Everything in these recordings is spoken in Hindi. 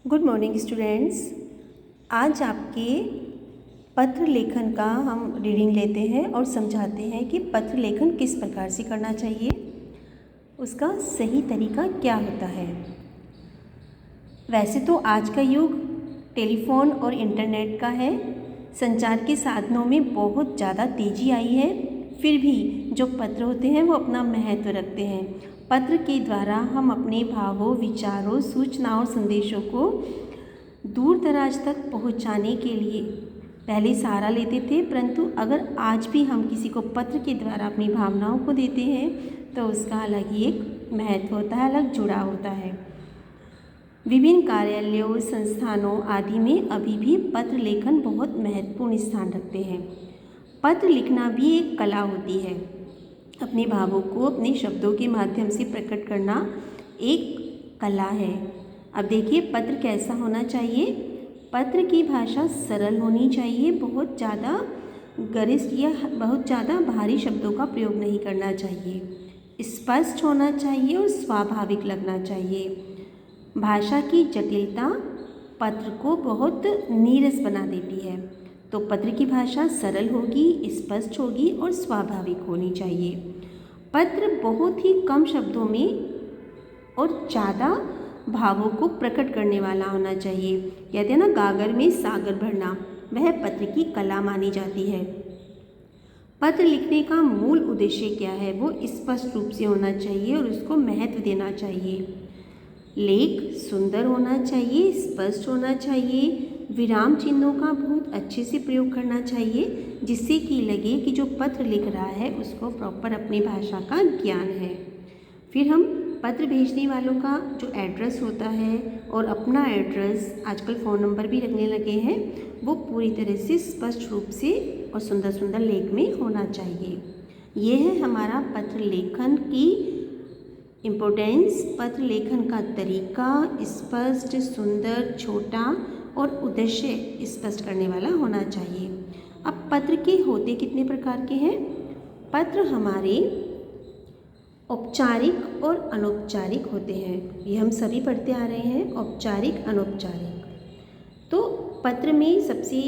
Good morning students. आज आपके पत्र लेखन का हम रीडिंग लेते हैं और समझाते हैं कि पत्र लेखन किस प्रकार से करना चाहिए, उसका सही तरीका क्या होता है। वैसे तो आज का युग टेलीफोन और इंटरनेट का है, संचार के साधनों में बहुत ज़्यादा तेज़ी आई है, फिर भी जो पत्र होते हैं वो अपना महत्व रखते हैं। पत्र के द्वारा हम अपने भावों, विचारों, सूचनाओं, संदेशों को दूर दराज तक पहुंचाने के लिए पहले सहारा लेते थे, परंतु अगर आज भी हम किसी को पत्र के द्वारा अपनी भावनाओं को देते हैं तो उसका अलग ही एक महत्व होता है, अलग जुड़ाव होता है। विभिन्न कार्यालयों, संस्थानों आदि में अभी भी पत्र लेखन बहुत महत्वपूर्ण स्थान रखते हैं। पत्र लिखना भी एक कला होती है। अपने भावों को अपने शब्दों के माध्यम से प्रकट करना एक कला है। अब देखिए पत्र कैसा होना चाहिए। पत्र की भाषा सरल होनी चाहिए, बहुत ज़्यादा गरिष्ठ या बहुत ज़्यादा भारी शब्दों का प्रयोग नहीं करना चाहिए, स्पष्ट होना चाहिए और स्वाभाविक लगना चाहिए। भाषा की जटिलता पत्र को बहुत नीरस बना देती है, तो पत्र की भाषा सरल होगी, स्पष्ट होगी और स्वाभाविक होनी चाहिए। पत्र बहुत ही कम शब्दों में और ज़्यादा भावों को प्रकट करने वाला होना चाहिए। कहते हैं ना, गागर में सागर भरना, वह पत्र की कला मानी जाती है। पत्र लिखने का मूल उद्देश्य क्या है, वो स्पष्ट रूप से होना चाहिए और उसको महत्व देना चाहिए। लेख सुंदर होना चाहिए, स्पष्ट होना चाहिए, विराम चिन्हों का बहुत अच्छे से प्रयोग करना चाहिए, जिससे कि लगे कि जो पत्र लिख रहा है उसको प्रॉपर अपनी भाषा का ज्ञान है। फिर हम पत्र भेजने वालों का जो एड्रेस होता है और अपना एड्रेस, आजकल फ़ोन नंबर भी रखने लगे हैं, वो पूरी तरह से स्पष्ट रूप से और सुंदर सुंदर लेख में होना चाहिए। ये है हमारा पत्र लेखन की इम्पोर्टेंस। पत्र लेखन का तरीका स्पष्ट, सुंदर, छोटा और उद्देश्य स्पष्ट करने वाला होना चाहिए। अब पत्र के होते कितने प्रकार के हैं। पत्र हमारे औपचारिक और अनौपचारिक होते हैं, ये हम सभी पढ़ते आ रहे हैं, औपचारिक, अनौपचारिक। तो पत्र में सबसे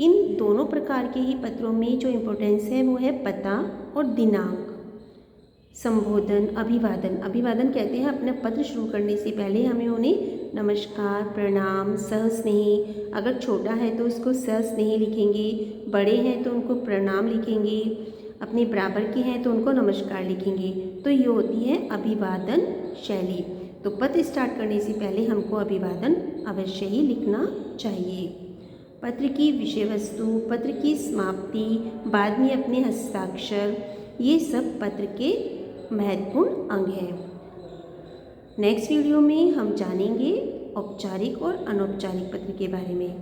इन दोनों प्रकार के ही पत्रों में जो इम्पोर्टेंस है वो है पता और दिनांक। संबोधन, अभिवादन। अभिवादन कहते हैं अपना पत्र शुरू करने से पहले हमें उन्हें नमस्कार, प्रणाम, सहस्नेही, अगर छोटा है तो उसको सहस्नेही लिखेंगे, बड़े हैं तो उनको प्रणाम लिखेंगे, अपने बराबर के हैं तो उनको नमस्कार लिखेंगे। तो ये होती है अभिवादन शैली। तो पत्र स्टार्ट करने से पहले हमको अभिवादन अवश्य ही लिखना चाहिए। पत्र की विषय वस्तु, पत्र की समाप्ति, बाद में अपने हस्ताक्षर, ये सब पत्र के महत्वपूर्ण अंग हैं। नेक्स्ट वीडियो में हम जानेंगे औपचारिक और अनौपचारिक पत्र के बारे में।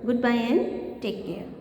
Goodbye and take care.